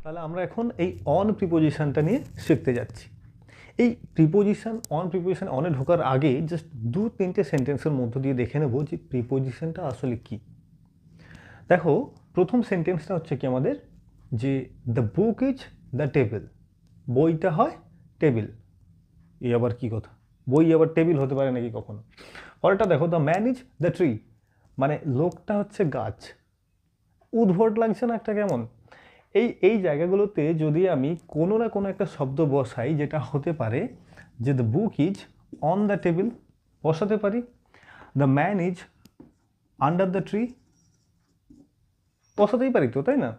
তাহলে আমরা এখন এই অন প্রিপোজিশনটা নিয়ে শিখতে যাচ্ছি। এই প্রিপোজিশন অনে ঢোকার আগে জাস্ট 2-3টে সেন্টেন্সের মধ্য দিয়ে দেখে নেব যে প্রিপোজিশনটা আসলে কি। দেখো, প্রথম সেন্টেন্সটা হচ্ছে কি আমাদের, যে the book is the table. বইটা হয় টেবিল। এই আবার কি কথা? বই আবার টেবিল হতে পারে নাকি কখনো? পরেরটা দেখো, the man is the tree, মানে লোকটা হচ্ছে গাছ। উদ্ভট লাগছে না একটা কেমন? এই জায়গাগুলোতে যদি আমি কোনো না কোনো একটা শব্দ বসাই, যেটা হতে পারে যে the book is on the table, বসাতে পারি। The man is under the tree, বসাতেই পারি তো, তাই না?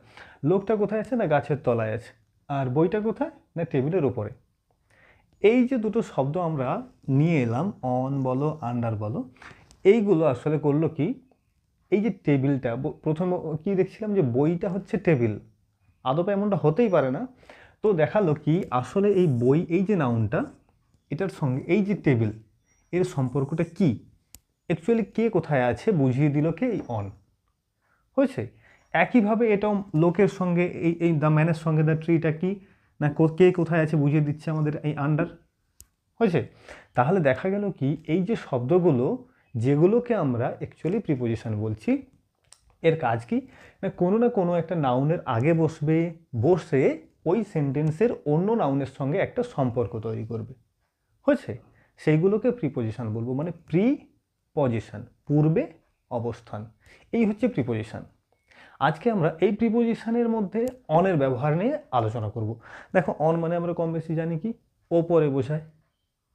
লোকটা কোথায় আছে? না গাছের তলায় আছে। আর বইটা কোথায়? না টেবিলের ওপরে। এই যে দুটো শব্দ আমরা নিয়ে এলাম, অন বলো আন্ডার বলো, এইগুলো আসলে করলো কি, এই যে টেবিলটা, প্রথমে কি দেখছিলাম যে বইটা হচ্ছে টেবিল, আদপে এমনটা হতেই পারে না। তো দেখালো কি আসলে এই বই, এই যে নাউনটা, এটার সঙ্গে এই যে টেবিল, এর সম্পর্কটা কি, অ্যাকচুয়ালি কে কোথায় আছে বুঝিয়ে দিল কে? এই অন। হয়েছে। একইভাবে এটাও লোকের সঙ্গে, এই দ্য ম্যানের সঙ্গে দ্য ট্রিটা কি না, কে কোথায় আছে বুঝিয়ে দিচ্ছে আমাদের এই আন্ডার। হয়েছে। তাহলে দেখা গেল কি, এই যে শব্দগুলো, যেগুলোকে আমরা অ্যাকচুয়ালি প্রিপোজিশন বলছি, এর কাজ কি না কোনো একটা নাউনের আগে বসে ওই সেন্টেন্সের অন্য নাউনের সঙ্গে একটা সম্পর্ক তৈরি করবে। হয়েছে। সেইগুলোকে প্রিপোজিশন বলবো, মানে প্রিপজিশন, পূর্বে অবস্থান। এই হচ্ছে প্রিপোজিশন। আজকে আমরা এই প্রিপোজিশনের মধ্যে অনের ব্যবহার নিয়ে আলোচনা করব। দেখো, অন মানে আমরা কম বেশি জানি কি, ওপরে বোঝায়।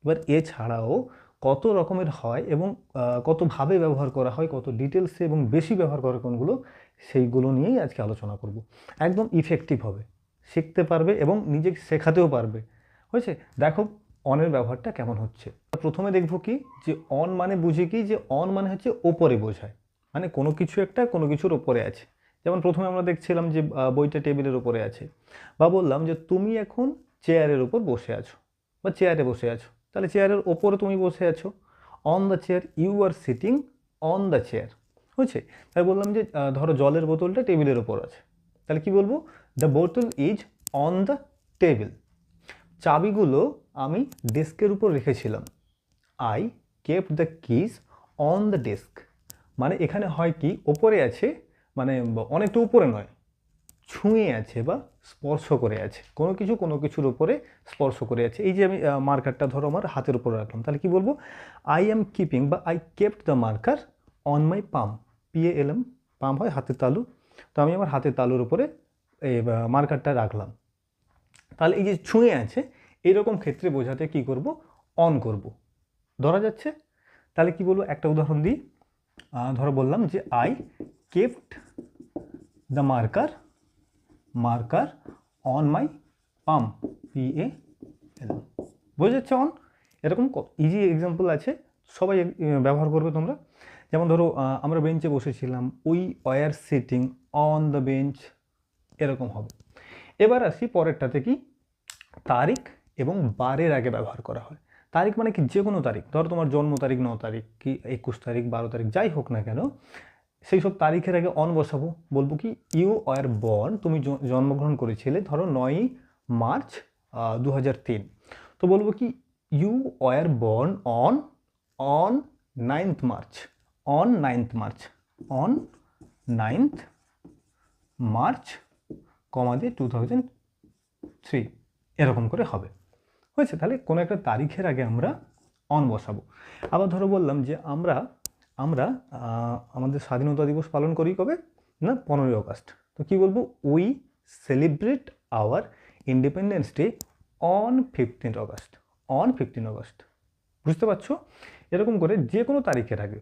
এবার এছাড়াও কত রকমের হয় এবং কতভাবে ব্যবহার করা হয়, কত ডিটেলসে এবং বেশি ব্যবহার করে কোনগুলো, সেইগুলো নিয়েই আজকে আলোচনা করব। একদম ইফেক্টিভ হবে, শিখতে পারবে এবং নিজেকে শেখাতেও পারবে। হয়েছে। দেখো অনের ব্যবহারটা কেমন হচ্ছে। প্রথমে দেখব কি, যে অন মানে বুঝি কি, যে অন মানে হচ্ছে ওপরে বোঝায়, মানে কোনো কিছু একটা কোনো কিছুর ওপরে আছে। যেমন প্রথমে আমরা দেখছিলাম যে বইটা টেবিলের ওপরে আছে, বা বললাম যে তুমি এখন চেয়ারের উপর বসে আছো বা চেয়ারে বসে আছো, তাহলে চেয়ারের ওপরে তুমি বসে আছো। On the chair, you are sitting on the chair. হয়েছে। তাই বললাম যে ধরো জলের বোতলটা টেবিলের ওপর আছে, তাহলে কি বলবো? দ্য বোতল ইজ অন দ্য টেবিল। চাবিগুলো আমি ডেস্কের উপর রেখেছিলাম। I kept the keys on the desk. মানে এখানে হয় কি, ওপরে আছে মানে অনেকটা উপরে নয়, ছুঁয়ে আছে বা স্পর্শ করে আছে, কোনো কিছু কোনো কিছুর উপরে স্পর্শ করে আছে। এই যে আমি মার্কারটা ধরো আমার হাতের উপরে রাখলাম, তাহলে কি বলবো? আই এম কিপিং বা I kept the marker on my palm. PALM, পাম হয় হাতের তালু। তো আমি আমার হাতের তালুর উপরে এই মার্কারটা রাখলাম। তাহলে এই যে ছুঁয়ে আছে, এরকম ক্ষেত্রে বোঝাতে কি করব? অন করব। ধরা যাচ্ছে? তাহলে কি বলবো, একটা উদাহরণ দিই। ধরো বললাম যে I kept the marker on my palm, PAL। বোঝা যাচ্ছে অন? এরকম ইজি এক্সাম্পল আছে, সবাই ব্যবহার করবে তোমরা। যেমন ধরো আমরা বেঞ্চে বসেছিলাম, we were sitting on the bench, এরকম হবে। এবার আসি পরেরটাতে, কি তারিখ এবং বারের আগে ব্যবহার করা হয়। তারিখ মানে কি, যে কোনো তারিখ, ধরো তোমার জন্ম তারিখ 9 তারিখ কি 21 তারিখ 12 তারিখ যাই হোক না কেন, সেই সব তারিখের আগে অন বসাবো। বলবো কি, ইউ আর বর্ন, তুমি জন্মগ্রহণ করেছিলে ধরো 9ই মার্চ 2003। তো বলবো কি, you are born on on 9th March, on 9th March, on 9th March, comma দিয়ে 2003, এরকম করে হবে। হয়েছে। তাহলে কোনো একটা তারিখের আগে আমরা অন বসাবো। আবার ধরো বললাম যে আমরা আমরা আমাদের স্বাধীনতা দিবস পালন করি কবে? না 15ই আগস্ট। তো কি বলবো? We celebrate our independence day on 15th August, on 15 August. বুঝতে পারছো? এরকম করে যে কোনো তারিখের আগে,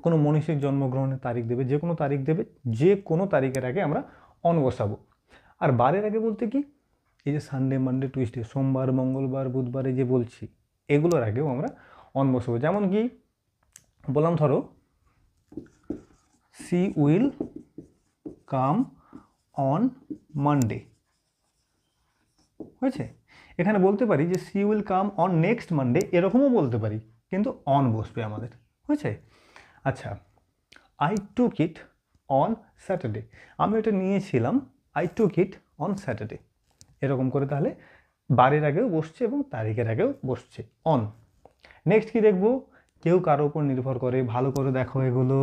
কোনো মনীষীর জন্মগ্রহণের তারিখ দেবে, যে কোনো তারিখ দেবে, যে কোনো তারিখের আগে আমরা অন বসাবো। আর বারের আগে বলতে কি, এই যে সানডে মানডে টুইসডে, সোমবার মঙ্গলবার বুধবারে যে বলছি, এগুলোর আগেও আমরা অন বসাবো। যেমন কি বললাম, ধরো she will come on Monday. হয়েছে। এখানে বলতে পারি যে she will come on next Monday, এরকমও বলতে পারি, কিন্তু অন বসবে আমাদের। হয়েছে। আচ্ছা, I took it on Saturday. আমি এটা নিয়েছিলাম, I took it on Saturday, এরকম করে তাহলে বারের আগেও বসছে এবং তারিখের আগেও বসছে অন। নেক্সট কি দেখব, কেউ কারো উপর নির্ভর করে। ভালো করে দেখো এগুলো।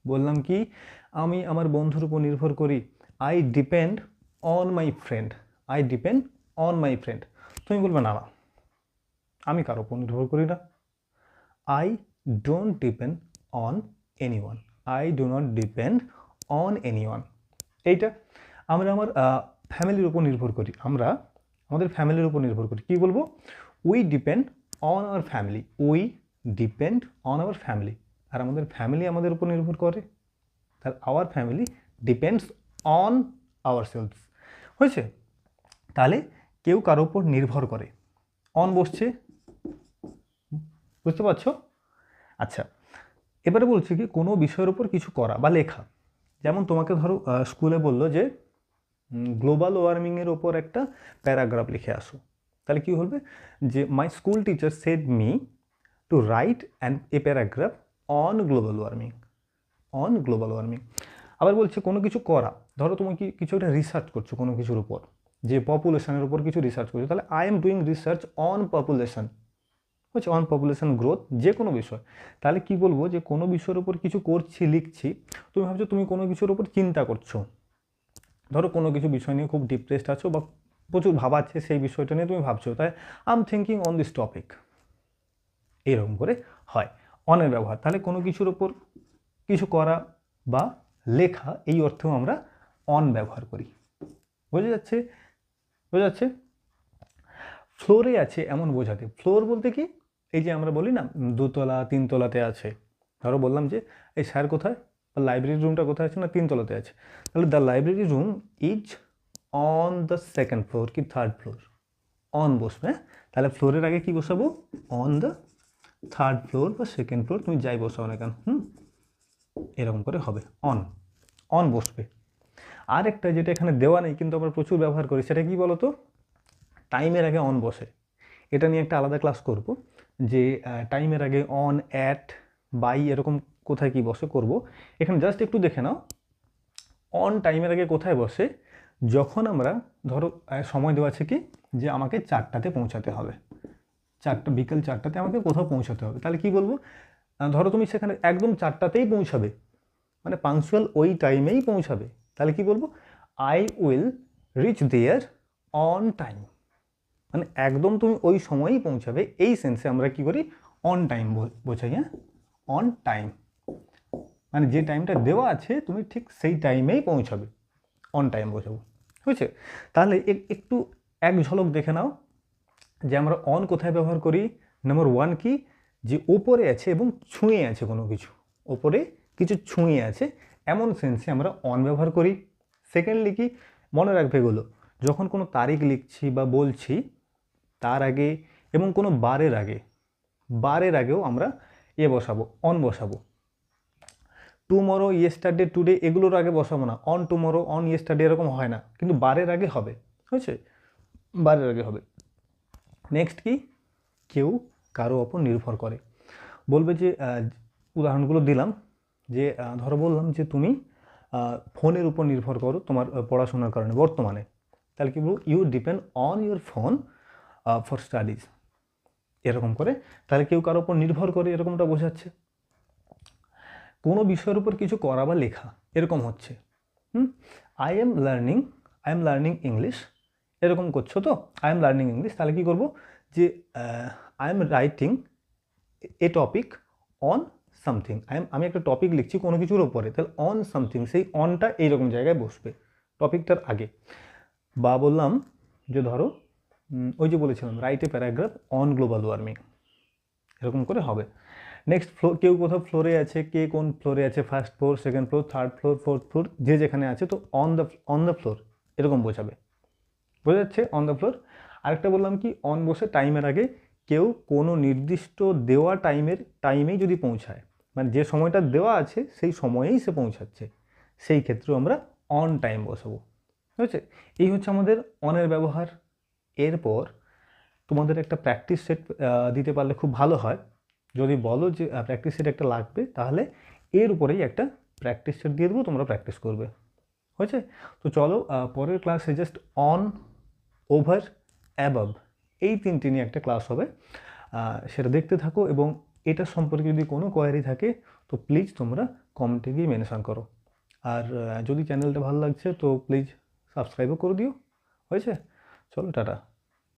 বললাম কি, আমি আমার বন্ধুর উপর নির্ভর করি, I depend on my friend, I depend on my friend. তুমি বলবে না না, আমি কারো উপর নির্ভর করি না, I don't depend on anyone, I do not depend on anyone. এইটা আমরা আমার ফ্যামিলির উপর নির্ভর করি, আমরা আমাদের ফ্যামিলির উপর নির্ভর করি। কি বলবো, we depend on our family, we depend on our family. আর আমাদের ফ্যামিলি আমাদের উপর নির্ভর করে, তাহলে our family depends on our self. হয়েছে? তাহলে কেউ কারো উপর নির্ভর করে, অন বসছে, বুঝতে পারছো? আচ্ছা, এবারে বলছি কি কোনো বিষয়ের উপর কিছু করা বা লেখা। যেমন তোমাকে ধরো স্কুলে বললো যে গ্লোবাল ওয়ার্মিংয়ের ওপর একটা প্যারাগ্রাফ লিখে আসো, তাহলে কী হবে যে my school teacher said me two write a paragraph on global warming, on global warming. আবার বলছে কোনো কিছু করা, ধরো তুমি কি কিছু একটা রিসার্চ করছো কোনো কিছুর উপর, যে পপুলেশনের উপর কিছু রিসার্চ করছো, তাহলে I am doing research on population, হচ্ছে অন পপুলেশন গ্রোথ, যে কোনো বিষয়। তাহলে কি বলবো যে কোনো বিষয়ের উপর কিছু করছি, লিখছি। তুমি ভাবছো তুমি কোনো কিছুর উপর চিন্তা করছো, ধরো কোনো কিছু বিষয় নিয়ে খুব ডিপ্রেসড আছো বা প্রচুর ভাবাচ্ছে সেই বিষয়টা নিয়ে তুমি ভাবছো, তাই I am thinking on this topic, এরকম করে হয় অনের ব্যবহার। তাহলে কোনো কিছুর ওপর কিছু করা বা লেখা, এই অর্থেও আমরা অন ব্যবহার করি। বোঝা যাচ্ছে? বোঝা যাচ্ছে? ফ্লোরে আছে এমন বোঝাতে, ফ্লোর বলতে কি, এই যে আমরা বলি না 2তলা 3তলাতে আছে, ধরো বললাম যে এই স্যার কোথায়, লাইব্রেরি রুমটা কোথায় আছে, না 3তলাতে আছে, তাহলে the library room is on the second floor কি থার্ড ফ্লোর, অন বসবে। তাহলে ফ্লোরের আগে কি বসাবো, অন দ্য থার্ড ফ্লোর বা সেকেন্ড ফ্লোর, তুমি যাই বসাও না কেন, এরকম করে হবে অন, অন বসবে। আর একটা যেটা এখানে দেওয়া নেই কিন্তু আমরা প্রচুর ব্যবহার করি, সেটা কি বলতো, টাইমের আগে অন বসে। এটা নিয়ে একটা আলাদা ক্লাস করব, যে টাইমের আগে অন, অ্যাট, বাই এরকম কোথায় কি বসে করব। এখানে জাস্ট একটু দেখে নাও, অন টাইমের আগে কোথায় বসে, যখন আমরা ধরো সময় দেওয়া আছে কি যে আমাকে 4টাতে পৌঁছাতে হবে, বিকেল 4টাতে আমাকে কোথাও পৌঁছাতে হবে, তাহলে কি বলবো, ধরো তুমি সেখানে একদম 4টাতেই পৌঁছাবে, মানে পাংচুয়াল ওই টাইমেই পৌঁছাবে, তাহলে কি বলবো, I will reach there on time, মানে একদম তুমি ওই সময়ই পৌঁছাবে। এই সেন্সে আমরা কি করি, অন টাইম বোঝাই। হ্যাঁ, অন টাইম মানে যে টাইমটা দেওয়া আছে তুমি ঠিক সেই টাইমেই পৌঁছাবে, অন টাইম বোঝাবো। হয়েছে? তাহলে একটু এক ঝলক দেখে নাও যে আমরা অন কোথায় ব্যবহার করি। নাম্বার 1 কি, যে ওপরে আছে এবং ছুঁয়ে আছে কোনো কিছু, ওপরে কিছু ছুঁয়ে আছে এমন সেন্সে আমরা অন ব্যবহার করি। সেকেন্ডলি কি, মনে রাখবে এগুলো, যখন কোনো তারিখ লিখছি বা বলছি তার আগে এবং কোনো বারের আগেও আমরা বসাবো, অন বসাবো। টুমরো, ইয়েস্টারডে, টুডে এগুলোর আগে বসাবো না, অন টুমরো, অন ইয়েস্টারডে এরকম হয় না, কিন্তু বারের আগে হবে। হয়েছে? বারের আগে হবে। নেক্সট কি, কেউ কারো ওপর নির্ভর করে, বলবে যে উদাহরণগুলো দিলাম, যে ধরো বললাম যে তুমি ফোনের উপর নির্ভর করো তোমার পড়াশোনার কারণে বর্তমানে, তাহলে কি বলবো, you depend on your phone for studies, এরকম করে। তাহলে কেউ কারো উপর নির্ভর করে এরকমটা বোঝাচ্ছে। কোনো বিষয়ের উপর কিছু করা বা লেখা এরকম হচ্ছে, আই এম লার্নিং ইংলিশ, এরকম করছো তো, আই এম লার্নিং ইংলিশ, তাহলে কী করবো, যে I am writing A topic on something, আমি একটা টপিক লিখছি কোনো কিছুর ওপরে, তাহলে অন সামথিং, সেই অনটা এইরকম জায়গায় বসবে টপিকটার আগে। বা বললাম যে ধরো ওই যে বলেছিলাম write a paragraph on global warming, এরকম করে হবে। নেক্সট কেউ কোথাও ফ্লোরে আছে, কে কোন ফ্লোরে আছে, first floor, second floor, third floor, fourth floor, যে যেখানে আছে, তো অন দ্য ফ্লোর এরকম বোঝাবে। বোঝা যাচ্ছে? On the floor. আরেকটা বললাম কি, অন বসে টাইমের আগে, কেউ কোনো নির্দিষ্ট দেওয়া টাইমেই যদি পৌঁছায়, মানে যে সময়টা দেওয়া আছে সেই সময়েই সে পৌঁছাচ্ছে, সেই ক্ষেত্রেও আমরা অন টাইম বসাবো। বুঝেছে? এই হচ্ছে আমাদের অনের ব্যবহার। এরপর তোমাদের একটা প্র্যাকটিস সেট দিতে পারলে খুব ভালো হয়। যদি বলো যে প্র্যাকটিস সেট একটা লাগবে, তাহলে এর উপরেই একটা প্র্যাকটিস সেট দিয়ে দেবো, তোমরা প্র্যাকটিস করবে। হয়েছে? তো চলো পরের ক্লাসে জাস্ট অন, ওভার, অ্যাবভ এই তিনটে নিয়ে একটা ক্লাস হবে, সেটা দেখতে থাকো। এবং এটা সম্পর্কে যদি কোনো কোয়ারি থাকে তো প্লিজ তোমরা কমেন্টে গিয়ে মেনশন করো। আর যদি চ্যানেলটা ভালো লাগছে তো প্লিজ সাবস্ক্রাইবও করে দিও। হয়েছে? চলো টাটা।